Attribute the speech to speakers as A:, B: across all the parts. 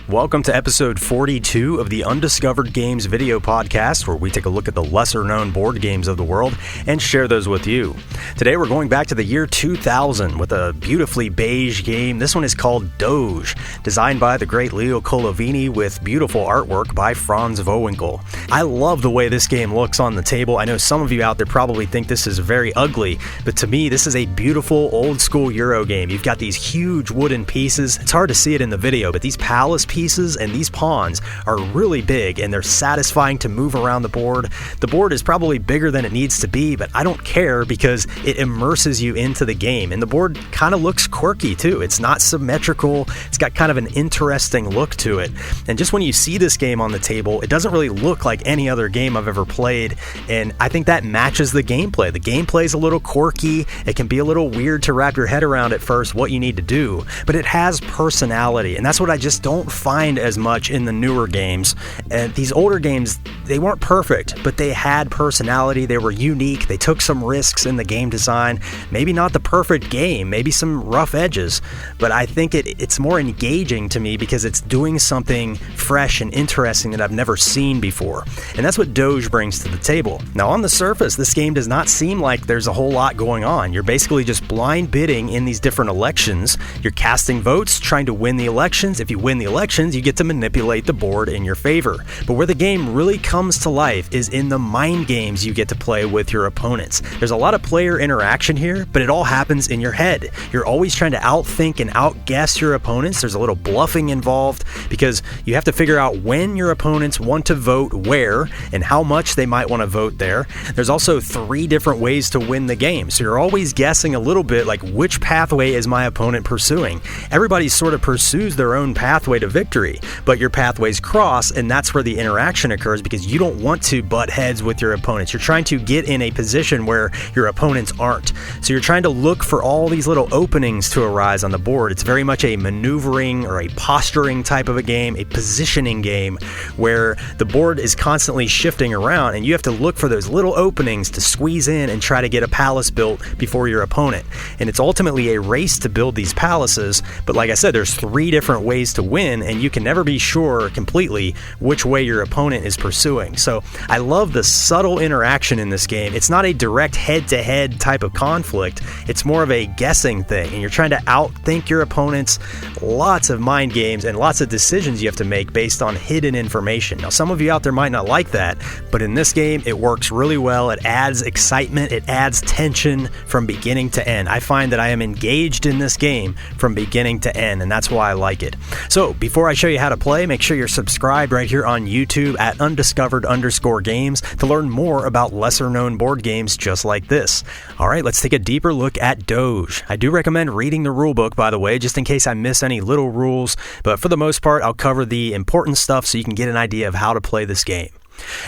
A: Welcome to episode 42 of the Undiscovered Games video podcast, where we take a look at the lesser-known board games of the world and share those with you. Today we're going back to the year 2000 with a beautifully beige game. This one is called Doge, designed by the great Leo Colovini with beautiful artwork by Franz Vohwinkel. I love the way this game looks on the table. I know some of you out there probably think this is very ugly, but to me this is a beautiful old-school Euro game. You've got these huge wooden pieces. It's hard to see it in the video, but these palace pieces and these pawns are really big and they're satisfying to move around the board. The board is probably bigger than it needs to be, but I don't care because it immerses you into the game. And the board kind of looks quirky too. It's not symmetrical. It's got kind of an interesting look to it. And just when you see this game on the table, it doesn't really look like any other game I've ever played. And I think that matches the gameplay. The gameplay is a little quirky. It can be a little weird to wrap your head around at first what you need to do, but it has personality. And that's what I just don't find as much in the newer games. And these older games, they weren't perfect, but they had personality. They were unique. They took some risks in the game design. Maybe not the perfect game, maybe some rough edges, but I think it's more engaging to me because it's doing something fresh and interesting that I've never seen before. And that's what Doge brings to the table. Now, on the surface, this game does not seem like there's a whole lot going on. You're basically just blind bidding in these different elections. You're casting votes, trying to win the elections. If you win the elections, you get to manipulate the board in your favor. But where the game really comes to life is in the mind games you get to play with your opponents. There's a lot of player interaction here, but it all happens in your head. You're always trying to outthink and outguess your opponents. There's a little bluffing involved because you have to figure out when your opponents want to vote where and how much they might want to vote there. There's also 3 different ways to win the game, so you're always guessing a little bit like, which pathway is my opponent pursuing? Everybody sort of pursues their own pathway to victory, but your pathways cross, and that's where the interaction occurs because you don't want to butt heads with your opponents. You're trying to get in a position where your opponents aren't. So you're trying to look for all these little openings to arise on the board. It's very much a maneuvering or a posturing type of a game, a positioning game where the board is constantly shifting around and you have to look for those little openings to squeeze in and try to get a palace built before your opponent. And it's ultimately a race to build these palaces, but like I said, there's 3 different ways to win, and you can never be sure completely which way your opponent is pursuing. So I love the subtle interaction in this game. It's not a direct head-to-head type of conflict. It's more of a guessing thing, and you're trying to outthink your opponents. Lots of mind games and lots of decisions you have to make based on hidden information. Now, some of you out there might not like that, but in this game, it works really well. It adds excitement. It adds tension from beginning to end. I find that I am engaged in this game from beginning to end, and that's why I like it. So before I show you how to play, make sure you're subscribed right here on YouTube at undiscovered_games to learn more about lesser known board games just like this. All right, let's take a deeper look at Doge. I do recommend reading the rulebook, by the way, just in case I miss any little rules, but for the most part, I'll cover the important stuff so you can get an idea of how to play this game.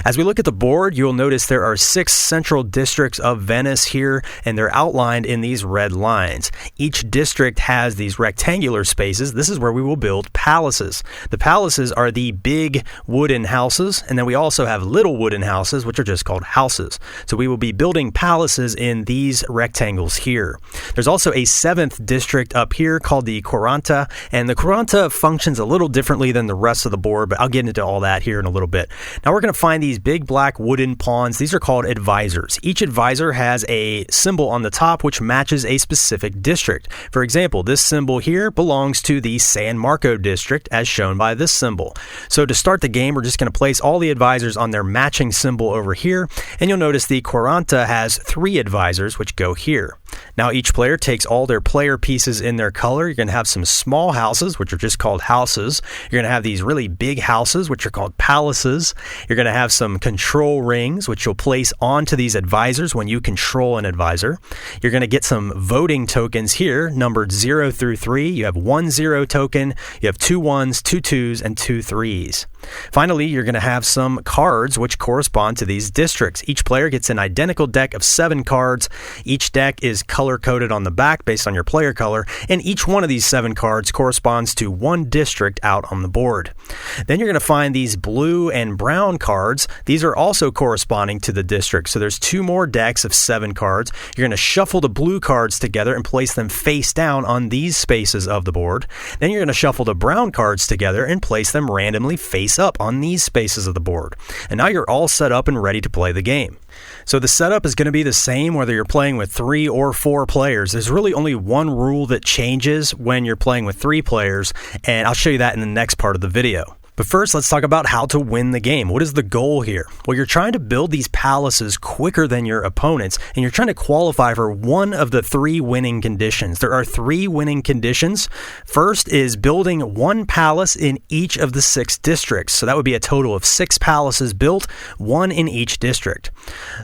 A: As we look at the board, you'll notice there are 6 central districts of Venice here, and they're outlined in these red lines. Each district has these rectangular spaces. This is where we will build palaces. The palaces are the big wooden houses, and then we also have little wooden houses, which are just called houses. So we will be building palaces in these rectangles here. There's also a 7th district up here called the Quarantia, and the Quarantia functions a little differently than the rest of the board, but I'll get into all that here in a little bit. Now we're going to find these big black wooden pawns. These are called advisors. Each advisor has a symbol on the top which matches a specific district. For example, this symbol here belongs to the San Marco district as shown by this symbol. So to start the game, we're just going to place all the advisors on their matching symbol over here, and you'll notice the Quaranta has 3 advisors which go here. Now each player takes all their player pieces in their color. You're going to have some small houses, which are just called houses. You're going to have these really big houses, which are called palaces. You're going to have some control rings, which you'll place onto these advisors when you control an advisor. You're going to get some voting tokens here, numbered 0 through 3. You have 1 0 token, you have 2 1s, 2 2s, and 2 3s. Finally, you're going to have some cards which correspond to these districts. Each player gets an identical deck of 7 cards. Each deck is color-coded on the back based on your player color, and each one of these 7 cards corresponds to one district out on the board. Then you're going to find these blue and brown cards. These are also corresponding to the district. So there's 2 more decks of 7 cards. You're going to shuffle the blue cards together and place them face down on these spaces of the board. Then you're going to shuffle the brown cards together and place them randomly face up on these spaces of the board. And now you're all set up and ready to play the game. So the setup is going to be the same whether you're playing with 3 or 4 players. There's really only one rule that changes when you're playing with 3 players, and I'll show you that in the next part of the video. But first, let's talk about how to win the game. What is the goal here? Well, you're trying to build these palaces quicker than your opponents, and you're trying to qualify for one of the 3 winning conditions. There are 3 winning conditions. First is building 1 palace in each of the 6 districts. So that would be a total of 6 palaces built, 1 in each district.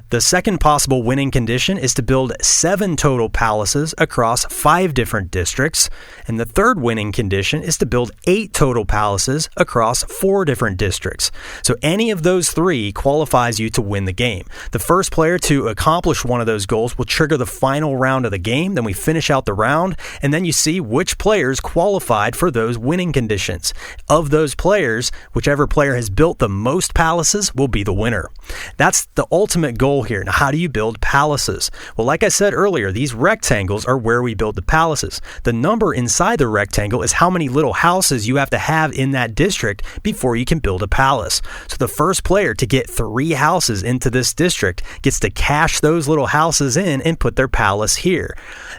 A: The second possible winning condition is to build 7 total palaces across 5 different districts. And the third winning condition is to build 8 total palaces across 4 different districts. So any of those 3 qualifies you to win the game. The first player to accomplish one of those goals will trigger the final round of the game. Then we finish out the round, and then you see which players qualified for those winning conditions. Of those players, whichever player has built the most palaces will be the winner. That's the ultimate goal here. Now, how do you build palaces? Well, like I said earlier, these rectangles are where we build the palaces. The number inside the rectangle is how many little houses you have to have in that district before you can build a palace. So the first player to get 3 houses into this district gets to cash those little houses in and put their palace here.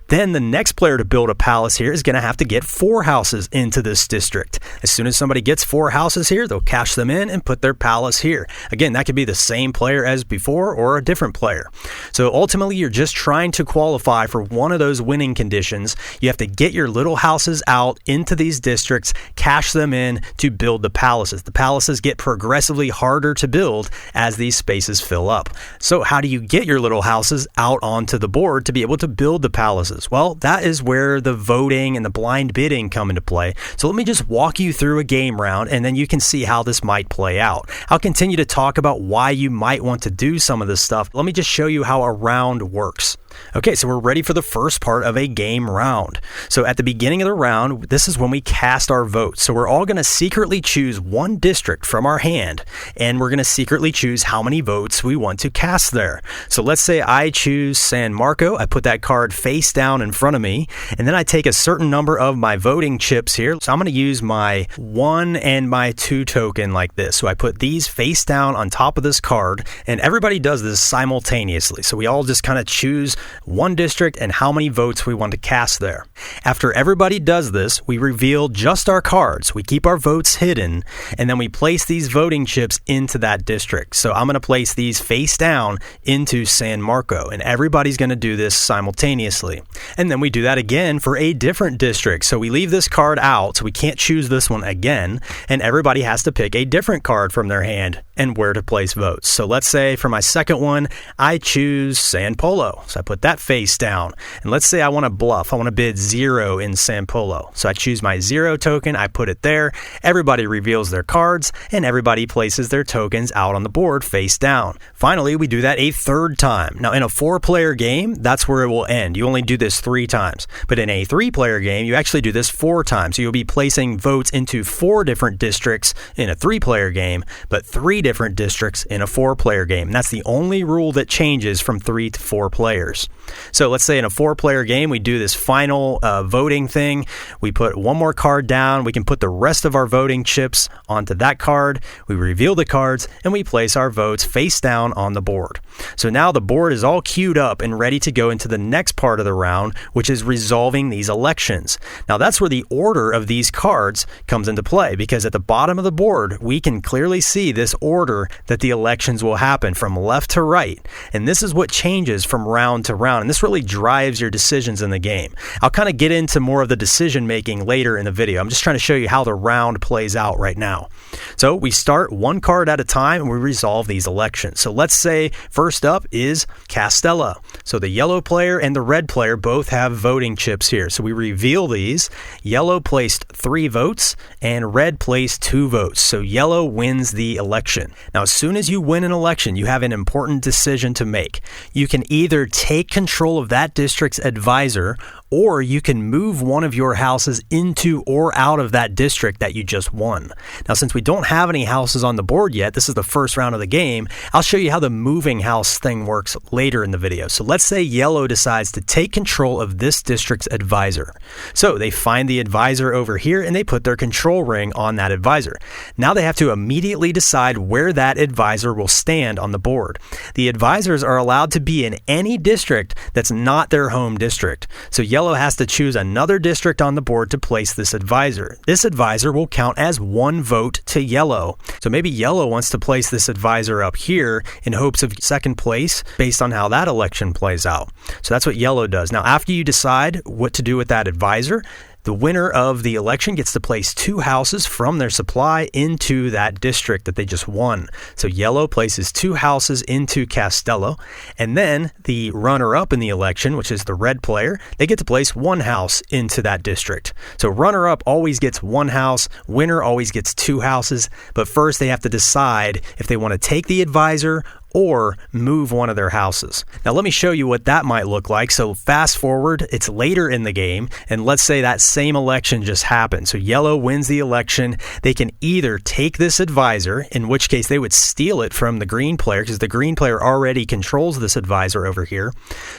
A: Then the next player to build a palace here is going to have to get 4 houses into this district. As soon as somebody gets 4 houses here, they'll cash them in and put their palace here. Again, that could be the same player as before or a different player. So ultimately, you're just trying to qualify for one of those winning conditions. You have to get your little houses out into these districts, cash them in to build the palaces. The palaces get progressively harder to build as these spaces fill up. So how do you get your little houses out onto the board to be able to build the palaces? Well, that is where the voting and the blind bidding come into play. So let me just walk you through a game round, and then you can see how this might play out. I'll continue to talk about why you might want to do some of this stuff. Let me just show you how a round works. Okay, so we're ready for the first part of a game round. So at the beginning of the round, this is when we cast our votes. So we're all going to secretly choose one district from our hand, and we're going to secretly choose how many votes we want to cast there. So let's say I choose San Marco. I put that card face down in front of me, and then I take a certain number of my voting chips here. So I'm going to use my 1 and my 2 token like this. So I put these face down on top of this card, and everybody does this simultaneously. So we all just kind of choose one district and how many votes we want to cast there. After everybody does this, we reveal just our cards. We keep our votes hidden, and then we place these voting chips into that district. So I'm going to place these face down into San Marco, and everybody's going to do this simultaneously. And then we do that again for a different district. So we leave this card out, so we can't choose this one again, and everybody has to pick a different card from their hand and where to place votes. So let's say for my second one, I choose San Polo. So I put that face down. And let's say I want to bluff. I want to bid 0 in San Polo. So I choose my 0 token. I put it there. Everybody reveals their cards, and everybody places their tokens out on the board face down. Finally, we do that a third time. Now, in a 4-player game, that's where it will end. You only do this 3 times. But in a 3-player game, you actually do this 4 times. So you'll be placing votes into 4 different districts in a 3-player game, but 3 different districts in a 4-player game. And that's the only rule that changes from 3 to 4 players. So let's say in a 4-player game, we do this final voting thing. We put one more card down. We can put the rest of our voting chips onto that card. We reveal the cards, and we place our votes face down on the board. So now the board is all queued up and ready to go into the next part of the round, which is resolving these elections. Now that's where the order of these cards comes into play, because at the bottom of the board, we can clearly see this order that the elections will happen from left to right. And this is what changes from round to round. and this really drives your decisions in the game. I'll kind of get into more of the decision making later in the video. I'm just trying to show you how the round plays out right now. So we start one card at a time and we resolve these elections. So let's say first up is Castella. So the yellow player and the red player both have voting chips here. So we reveal these. Yellow placed 3 votes and red placed 2 votes. So yellow wins the election. Now, as soon as you win an election, you have an important decision to make. You can either take control of that district's advisor, or you can move one of your houses into or out of that district that you just won. Now, since we don't have any houses on the board yet, this is the first round of the game, I'll show you how the moving house thing works later in the video. So let's say yellow decides to take control of this district's advisor. So they find the advisor over here and they put their control ring on that advisor. Now they have to immediately decide where that advisor will stand on the board. The advisors are allowed to be in any district that's not their home district. So yellow has to choose another district on the board to place this advisor. This advisor will count as 1 vote to yellow. So maybe yellow wants to place this advisor up here in hopes of second place based on how that election plays out. So that's what yellow does. Now, after you decide what to do with that advisor, the winner of the election gets to place 2 houses from their supply into that district that they just won. So yellow places 2 houses into Castello, and then the runner-up in the election, which is the red player, they get to place 1 house into that district. So runner-up always gets 1 house, winner always gets 2 houses, but first they have to decide if they want to take the advisor or move one of their houses. Now let me show you what that might look like. So fast forward, it's later in the game, and let's say that same election just happened. So yellow wins the election. They can either take this advisor, in which case they would steal it from the green player, because the green player already controls this advisor over here.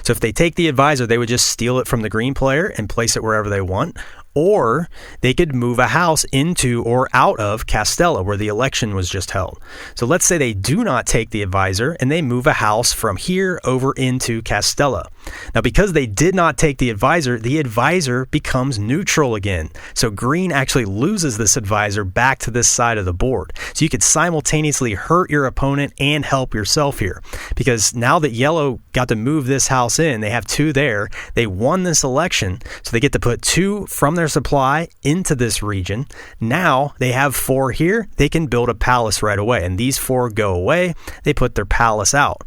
A: So if they take the advisor, they would just steal it from the green player and place it wherever they want. Or they could move a house into or out of Castella, where the election was just held. So let's say they do not take the advisor and they move a house from here over into Castella. Now, because they did not take the advisor becomes neutral again. So green actually loses this advisor back to this side of the board. So you could simultaneously hurt your opponent and help yourself here. Because now that yellow got to move this house in, they have 2 there. They won this election, so they get to put 2 from their supply into this region. Now they have 4 here. They can build a palace right away, and these 4 go away. They put their palace out.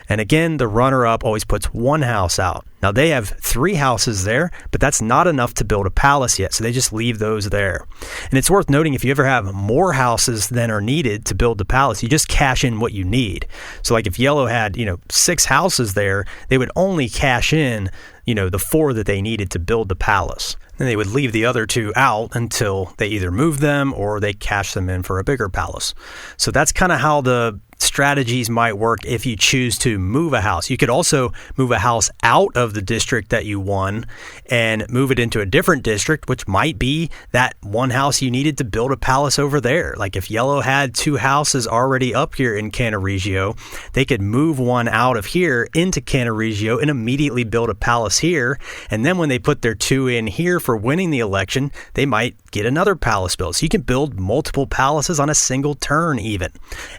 A: And again, the runner-up always puts 1 house out. Now they have 3 houses there, but that's not enough to build a palace yet, so they just leave those there. And it's worth noting, if you ever have more houses than are needed to build the palace, you just cash in what you need. So like if yellow had, 6 houses there, they would only cash in, the 4 that they needed to build the palace. Then they would leave the other 2 out until they either move them or they cash them in for a bigger palace. So that's kind of how the strategies might work if you choose to move a house. You could also move a house out of the district that you won and move it into a different district, which might be that 1 house you needed to build a palace over there. Like if yellow had 2 houses already up here in Cannaregio, they could move 1 out of here into Cannaregio and immediately build a palace here. And then when they put their 2 in here for winning the election, they might get another palace built. So you can build multiple palaces on a single turn even.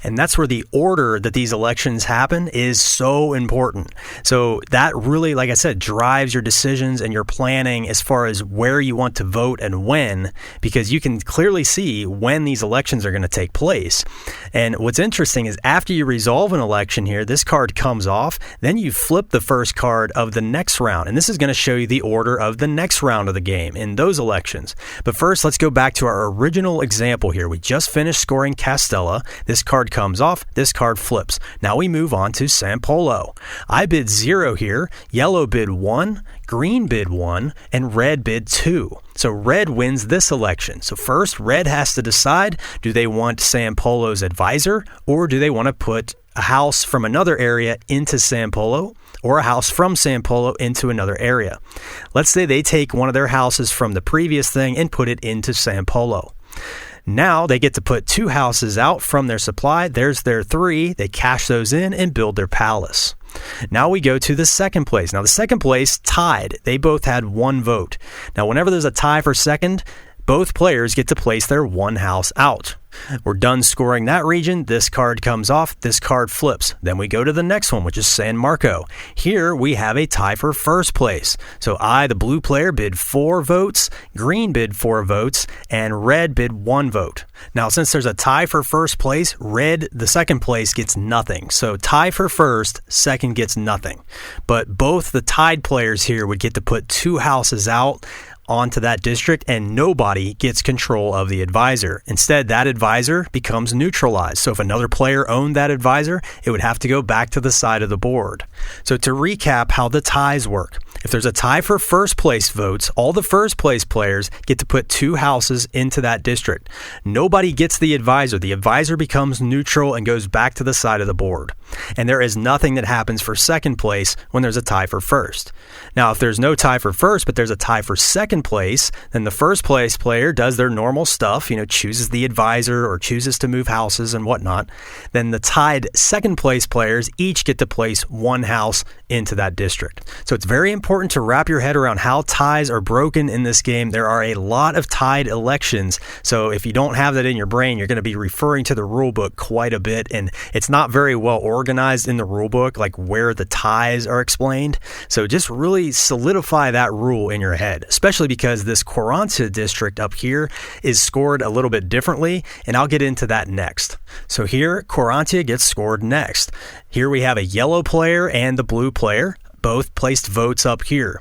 A: And that's where the order that these elections happen is so important. So that really, like I said, drives your decisions and your planning as far as where you want to vote and when, because you can clearly see when these elections are going to take place. And what's interesting is after you resolve an election here, this card comes off, then you flip the first card of the next round. And this is going to show you the order of the next round of the game in those elections. But first, let's go back to our original example here. We just finished scoring Castella. This card comes off, this card flips. Now we move on to San Polo. I bid 0 here, yellow bid 1, green bid 1, and red bid 2. So red wins this election. So first, red has to decide, do they want San Polo's advisor, or do they want to put a house from another area into San Polo, or a house from San Polo into another area. Let's say they take one of their houses from the previous thing and put it into San Polo. Now they get to put 2 houses out from their supply. There's their 3. They cash those in and build their palace. Now we go to the second place. Now the second place tied. They both had 1 vote. Now whenever there's a tie for second, both players get to place their 1 house out. We're done scoring that region. This card comes off. This card flips. Then we go to the next one, which is San Marco. Here we have a tie for first place. So I, the blue player, bid 4 votes, green bid 4 votes, and red bid 1 vote. Now, since there's a tie for first place, red, the second place, gets nothing. So tie for first, second gets nothing. But both the tied players here would get to put 2 houses out onto that district, and nobody gets control of the advisor. Instead, that advisor becomes neutralized. So if another player owned that advisor, it would have to go back to the side of the board. So to recap how the ties work, if there's a tie for first place votes, all the first place players get to put 2 houses into that district. Nobody gets the advisor. The advisor becomes neutral and goes back to the side of the board. And there is nothing that happens for second place when there's a tie for first. Now, if there's no tie for first, but there's a tie for second place, then the first place player does their normal stuff, chooses the advisor or chooses to move houses and whatnot. Then the tied second place players each get to place 1 house into that district. So it's very important to wrap your head around how ties are broken in this game. There are a lot of tied elections. So if you don't have that in your brain, you're going to be referring to the rule book quite a bit, and it's not very well organized in the rule book, like where the ties are explained. So just really solidify that rule in your head, especially because this Quarantia district up here is scored a little bit differently, and I'll get into that next. So here, Quarantia gets scored next. Here we have a yellow player and the blue player, both placed votes up here.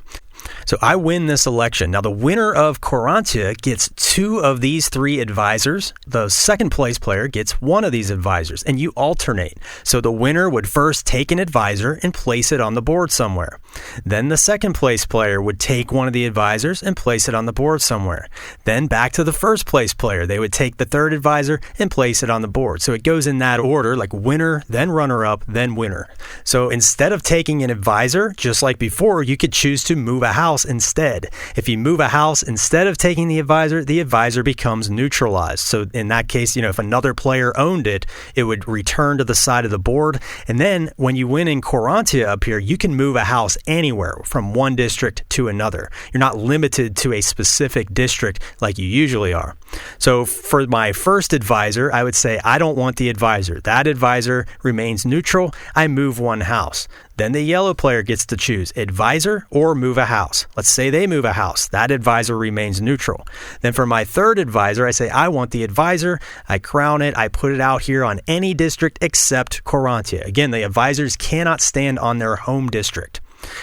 A: So I win this election. Now, the winner of Quarantia gets 2 of these 3 advisors. The second place player gets 1 of these advisors, and you alternate. So the winner would first take an advisor and place it on the board somewhere. Then the second place player would take 1 of the advisors and place it on the board somewhere. Then back to the first place player. They would take the third advisor and place it on the board. So it goes in that order, like winner, then runner-up, then winner. So instead of taking an advisor, just like before, you could choose to move a house instead. If you move a house instead of taking the advisor becomes neutralized. So in that case, if another player owned it, it would return to the side of the board. And then when you win in Quarantia up here, you can move a house anywhere from one district to another. You're not limited to a specific district like you usually are. So for my first advisor, I would say I don't want the advisor. That advisor remains neutral. I move 1 house. Then the yellow player gets to choose advisor or move a house. Let's say they move a house. That advisor remains neutral. Then for my third advisor, I say I want the advisor. I crown it. I put it out here on any district except Quarantia. Again, the advisors cannot stand on their home district.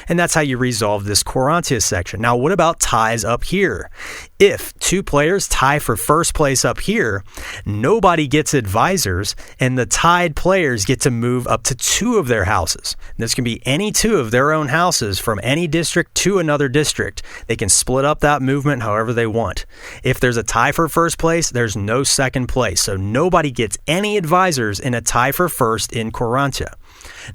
A: And that's how you resolve this Quarantia section. Now, what about ties up here? If 2 players tie for first place up here, nobody gets advisors, and the tied players get to move up to 2 of their houses. This can be any 2 of their own houses from any district to another district. They can split up that movement however they want. If there's a tie for first place, there's no second place. So nobody gets any advisors in a tie for first in Quarantia.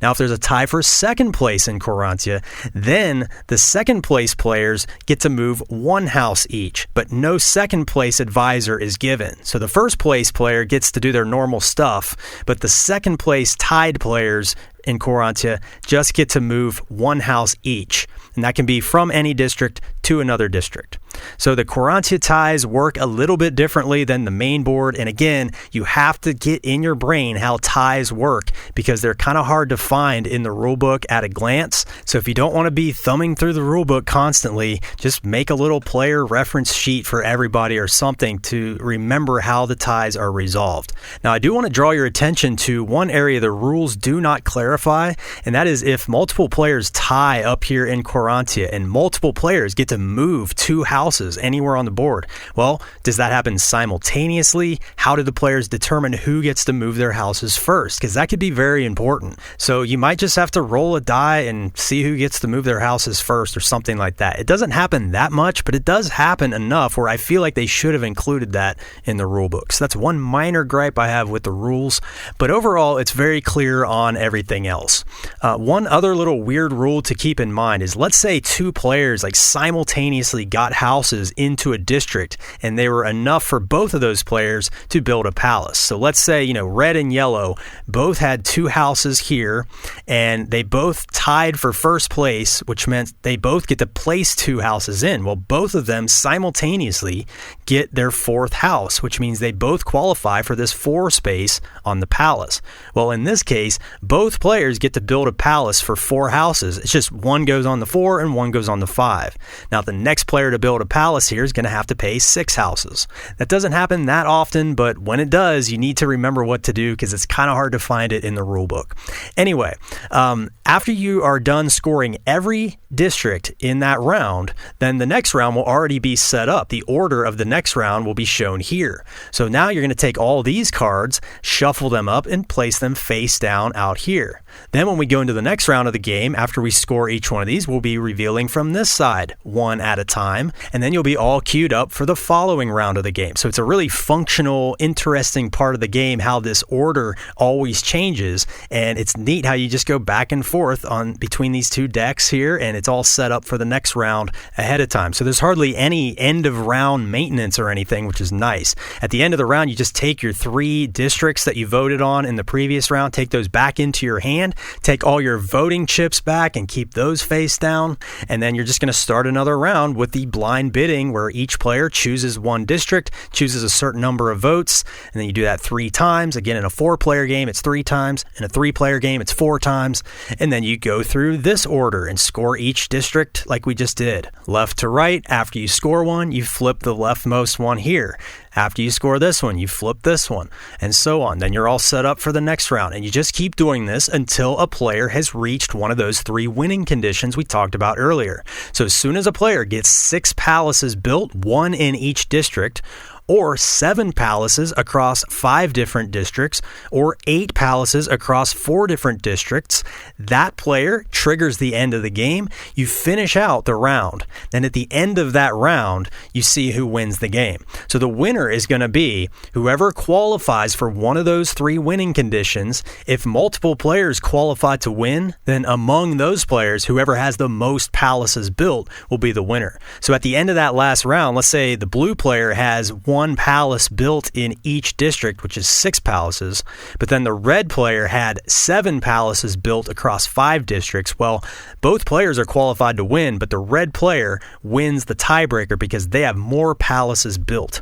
A: Now, if there's a tie for second place in Quarantia, then the second place players get to move 1 house each, but no second place advisor is given. So the first place player gets to do their normal stuff, but the second place tied players in Quarantia just get to move 1 house each. And that can be from any district to another district. So the Quarantia ties work a little bit differently than the main board. And again, you have to get in your brain how ties work because they're kind of hard to find in the rulebook at a glance. So if you don't want to be thumbing through the rulebook constantly, just make a little player reference sheet for everybody or something to remember how the ties are resolved. Now, I do want to draw your attention to one area the rules do not clarify, and that is if multiple players tie up here in Quarantia and multiple players get to move 2 houses anywhere on the board. Well, does that happen simultaneously? How do the players determine who gets to move their houses first? Because that could be very important. So you might just have to roll a die and see who gets to move their houses first or something like that. It doesn't happen that much, but it does happen enough where I feel like they should have included that in the rule book. So that's one minor gripe I have with the rules. But overall, it's very clear on everything anything else. One other little weird rule to keep in mind is, let's say two players like simultaneously got houses into a district and they were enough for both of those players to build a palace. So let's say, red and yellow both had two houses here and they both tied for first place, which meant they both get to place two houses in. Well, both of them simultaneously get their fourth house, which means they both qualify for this 4 space on the palace. Well, in this case, both players get to build a palace for 4 houses. It's just one goes on the 4 and one goes on the 5. Now, the next player to build a palace here is going to have to pay 6 houses. That doesn't happen that often, but when it does, you need to remember what to do because it's kind of hard to find it in the rule book. Anyway, after you are done scoring every district in that round, then the next round will already be set up. The order of the next round will be shown here. So now you're going to take all these cards, shuffle them up, and place them face down out here. Then when we go into the next round of the game, after we score each one of these, we'll be revealing from this side, one at a time, and then you'll be all queued up for the following round of the game. So it's a really functional, interesting part of the game, how this order always changes, and it's neat how you just go back and forth on between these two decks here, and it's all set up for the next round ahead of time. So there's hardly any end of round maintenance or anything, which is nice. At the end of the round, you just take your 3 districts that you voted on in the previous round, take those back into your hand, take all your voting chips back and keep those face down, and then you're just going to start another round with the blind bidding where each player chooses one district, chooses a certain number of votes, and then you do that 3 times. Again, in a 4-player game, it's 3 times. In a 3-player game, it's 4 times. And then you go through this order and score each district like we just did. Left to right, after you score one, you flip the leftmost one here. After you score this one, you flip this one, and so on. Then you're all set up for the next round, and you just keep doing this until a player has reached one of those 3 winning conditions we talked about earlier. So as soon as a player gets 6 palaces built, 1 in each district, or 7 palaces across 5 different districts, or 8 palaces across 4 different districts, that player triggers the end of the game. You finish out the round. Then at the end of that round, you see who wins the game. So the winner is going to be whoever qualifies for one of those 3 winning conditions. If multiple players qualify to win, then among those players, whoever has the most palaces built will be the winner. So at the end of that last round, let's say the blue player has 1 palace built in each district, which is 6 palaces, but then the red player had 7 palaces built across 5 districts. Well, both players are qualified to win, but the red player wins the tiebreaker because they have more palaces built.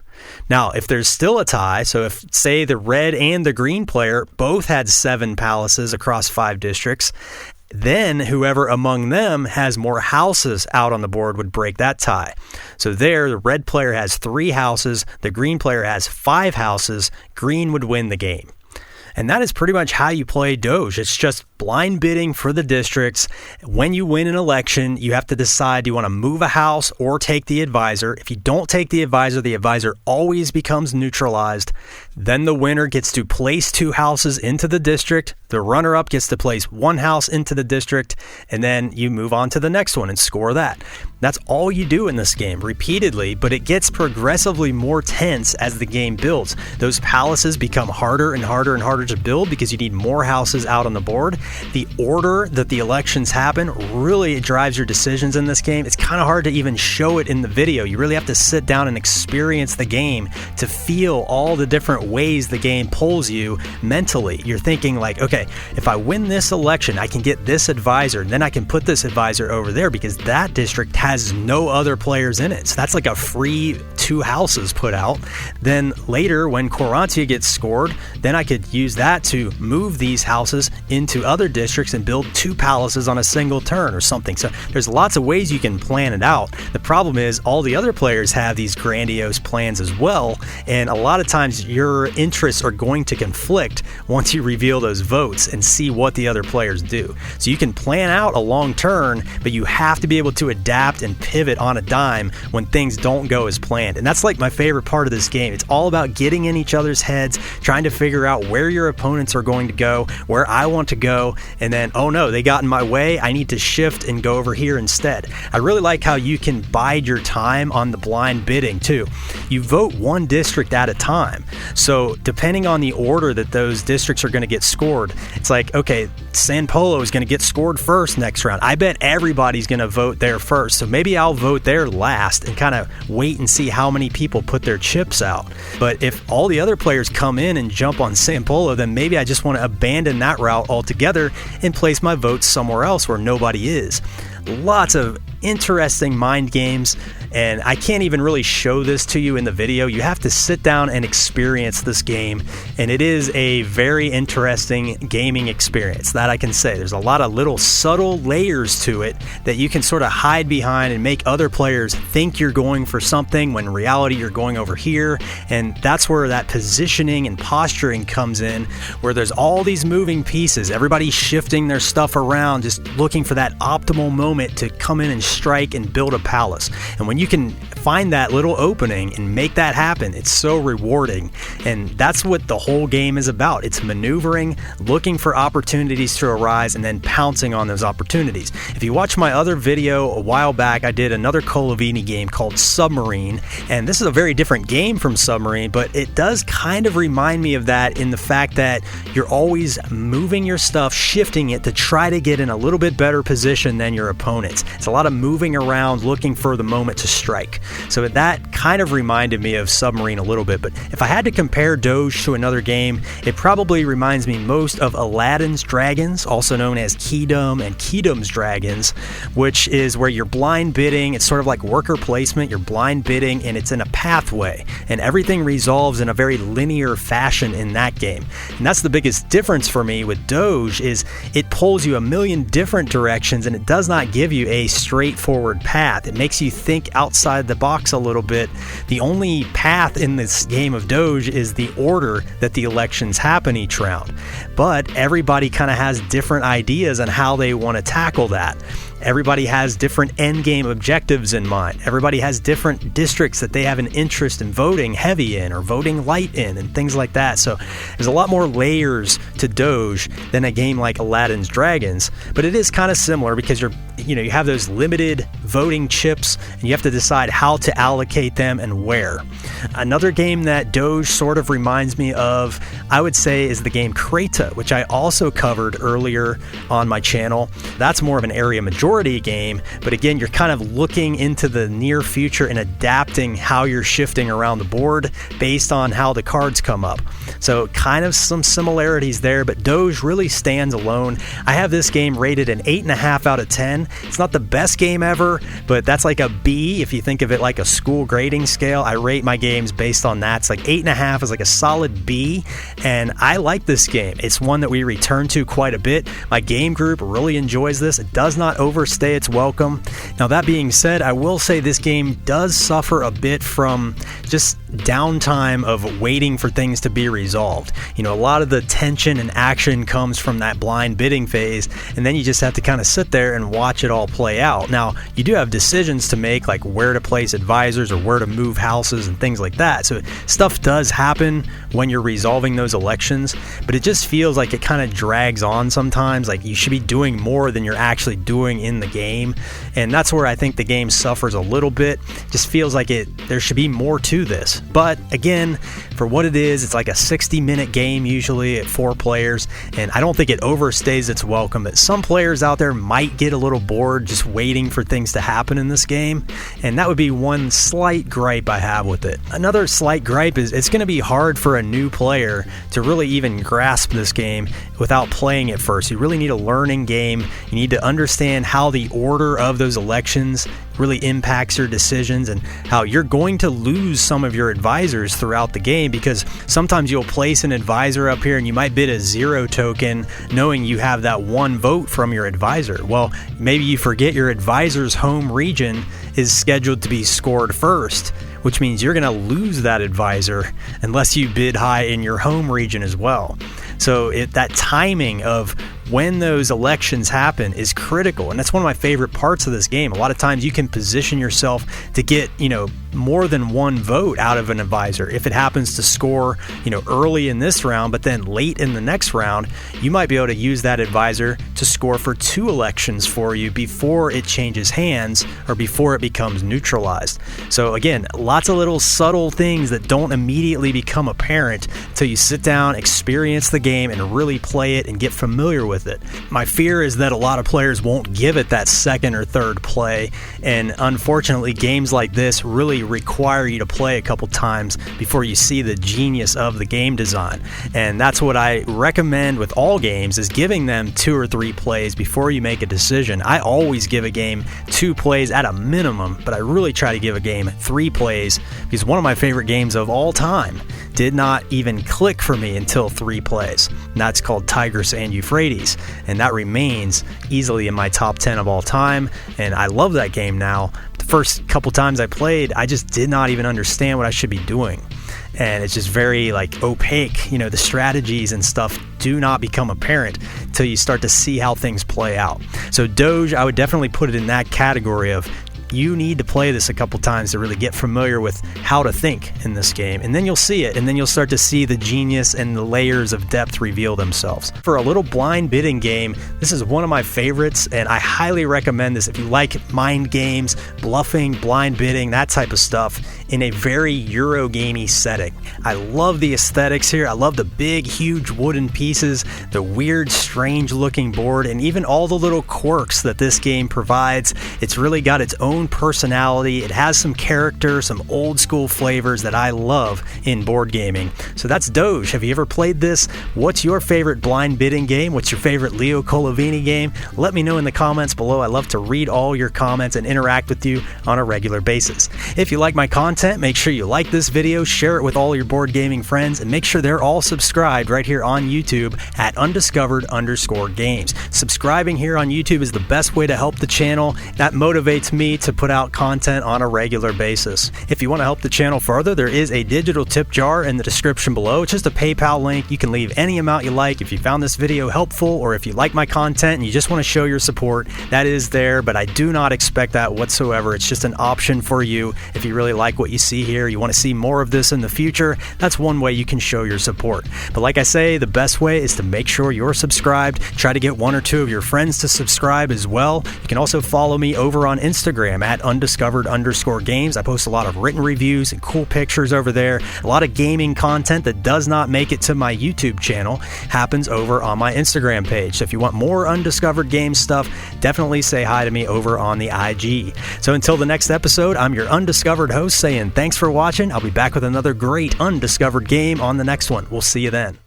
A: Now, if there's still a tie, so if, say, the red and the green player both had 7 palaces across 5 districts, then whoever among them has more houses out on the board would break that tie. So there, the red player has 3 houses, the green player has 5 houses, green would win the game. And that is pretty much how you play Doge. It's just blind bidding for the districts. When you win an election, you have to decide, do you want to move a house or take the advisor? If you don't take the advisor always becomes neutralized. Then the winner gets to place 2 houses into the district. The runner-up gets to place 1 house into the district, and then you move on to the next one and score that. That's all you do in this game, repeatedly, but it gets progressively more tense as the game builds. Those palaces become harder and harder and harder to build because you need more houses out on the board. The order that the elections happen really drives your decisions in this game. It's kind of hard to even show it in the video. You really have to sit down and experience the game to feel all the different ways the game pulls you mentally. You're thinking like, okay, if I win this election, I can get this advisor, and then I can put this advisor over there because that district has no other players in it. So that's like a free 2 houses put out. Then later, when Quarantia gets scored, then I could use that to move these houses into other districts and build 2 palaces on a single turn or something. So there's lots of ways you can plan it out. The problem is all the other players have these grandiose plans as well, and a lot of times your interests are going to conflict once you reveal those votes and see what the other players do. So you can plan out a long turn, but you have to be able to adapt and pivot on a dime when things don't go as planned. And that's like my favorite part of this game. It's all about getting in each other's heads, trying to figure out where your opponents are going to go, where I want to go, and then, oh no, they got in my way, I need to shift and go over here instead. I really like how you can bide your time on the blind bidding too. You vote 1 district at a time. So depending on the order that those districts are going to get scored, it's like, okay, San Polo is going to get scored first next round. I bet everybody's going to vote there first. So maybe I'll vote there last and kind of wait and see how many people put their chips out. But if all the other players come in and jump on San Polo, then maybe I just want to abandon that route altogether and place my votes somewhere else where nobody is. Lots of interesting mind games, and I can't even really show this to you in the video. You have to sit down and experience this game, and it is a very interesting gaming experience, that I can say. There's a lot of little subtle layers to it that you can sort of hide behind and make other players think you're going for something when in reality you're going over here, and that's where that positioning and posturing comes in, where there's all these moving pieces, everybody shifting their stuff around, just looking for that optimal moment to come in and strike and build a palace. And when you can find that little opening and make that happen, it's so rewarding. And that's what the whole game is about. It's maneuvering, looking for opportunities to arise, and then pouncing on those opportunities. If you watch my other video a while back, I did another Colovini game called Submarine, and this is a very different game from Submarine, but it does kind of remind me of that in the fact that you're always moving your stuff, shifting it to try to get in a little bit better position than your opponents. It's a lot of moving around, looking for the moment to strike. So that kind of reminded me of Submarine a little bit, but if I had to compare Doge to another game, it probably reminds me most of Aladdin's Dragons, also known as Quidam and Quidam's Dragons, which is where you're blind bidding. It's sort of like worker placement. You're blind bidding, and it's in a pathway, and everything resolves in a very linear fashion in that game. And that's the biggest difference for me with Doge, is it pulls you a million different directions, and it does not give you a straightforward path. It makes you think outside the box a little bit. The only path in this game of Doge is the order that the elections happen each round. But everybody kind of has different ideas on how they want to tackle that. Everybody has different endgame objectives in mind. Everybody has different districts that they have an interest in voting heavy in or voting light in and things like that. So there's a lot more layers to Doge than a game like Aladdin's Dragons, but it is kind of similar because you have those limited voting chips and you have to decide how to allocate them and where. Another game that Doge sort of reminds me of, I would say, is the game Creta, which I also covered earlier on my channel. That's more of an area majority game, but again, you're kind of looking into the near future and adapting how you're shifting around the board based on how the cards come up. So kind of some similarities there, but Doge really stands alone. I have this game rated an 8.5 out of 10. It's not the best game ever, but that's like a B if you think of it like a school grading scale. I rate my games based on that. It's like 8.5 is like a solid B, and I like this game. It's one that we return to quite a bit. My game group really enjoys this. It does not overstay its welcome. Now, that being said, I will say this game does suffer a bit from just downtime of waiting for things to be resolved. A lot of the tension and action comes from that blind bidding phase, and then you just have to kind of sit there and watch it all play out. Now, you do have decisions to make, like where to place advisors or where to move houses and things like that. So stuff does happen when you're resolving those elections, but it just feels like it kind of drags on sometimes. Like you should be doing more than you're actually doing in the game, and that's where I think the game suffers a little bit. Just feels like there should be more to this. But again, for what it is, it's like a 60-minute game usually at 4 players, and I don't think it overstays its welcome. But some players out there might get a little bored just waiting for things to happen in this game, and that would be one slight gripe I have with it. Another slight gripe is it's going to be hard for a new player to really even grasp this game without playing it first. You really need a learning game. You need to understand how the order of those elections really impacts your decisions and how you're going to lose some of your advisors throughout the game, because sometimes you'll place an advisor up here and you might bid a 0 token knowing you have that 1 vote from your advisor. Well, maybe you forget your advisor's home region is scheduled to be scored first, which means you're going to lose that advisor unless you bid high in your home region as well. So that timing of when those elections happen is critical. And that's one of my favorite parts of this game. A lot of times you can position yourself to get, more than one vote out of an advisor. If it happens to score, early in this round, but then late in the next round, you might be able to use that advisor to score for 2 elections for you before it changes hands or before it becomes neutralized. So again, lots of little subtle things that don't immediately become apparent until you sit down, experience the game, and really play it and get familiar with it. My fear is that a lot of players won't give it that second or third play, and unfortunately games like this really require you to play a couple times before you see the genius of the game design. And that's what I recommend with all games, is giving them 2 or 3 plays before you make a decision. I always give a game 2 plays at a minimum, but I really try to give a game 3 plays, because one of my favorite games of all time did not even click for me until 3 plays. And that's called Tigris and Euphrates, and that remains easily in my top 10 of all time, and I love that game now. The first couple times I played, I just did not even understand what I should be doing. And it's just very opaque. The strategies and stuff do not become apparent until you start to see how things play out. So Doge, I would definitely put it in that category of, you need to play this a couple times to really get familiar with how to think in this game, and then you'll see it, and then you'll start to see the genius and the layers of depth reveal themselves. For a little blind bidding game, this is one of my favorites, and I highly recommend this if you like mind games, bluffing, blind bidding, that type of stuff in a very Eurogamey setting. I love the aesthetics here. I love the big, huge wooden pieces, the weird, strange looking board, and even all the little quirks that this game provides. It's really got its own personality. It has some character, some old school flavors that I love in board gaming. So that's Doge. Have you ever played this? What's your favorite blind bidding game? What's your favorite Leo Colovini game? Let me know in the comments below. I love to read all your comments and interact with you on a regular basis. If you like my content, make sure you like this video, share it with all your board gaming friends, and make sure they're all subscribed right here on YouTube at undiscovered_games. Subscribing here on YouTube is the best way to help the channel. That motivates me to put out content on a regular basis. If you want to help the channel further, there is a digital tip jar in the description below. It's just a PayPal link. You can leave any amount you like. If you found this video helpful, or if you like my content and you just want to show your support, that is there, but I do not expect that whatsoever. It's just an option for you. If you really like what you see here, you want to see more of this in the future, that's one way you can show your support. But like I say, the best way is to make sure you're subscribed. Try to get 1 or 2 of your friends to subscribe as well. You can also follow me over on Instagram at undiscovered_games. I post a lot of written reviews and cool pictures over there. A lot of gaming content that does not make it to my YouTube channel happens over on my Instagram page. So if you want more Undiscovered Games stuff, definitely say hi to me over on the IG. So until the next episode, I'm your Undiscovered host saying thanks for watching. I'll be back with another great Undiscovered game on the next one. We'll see you then.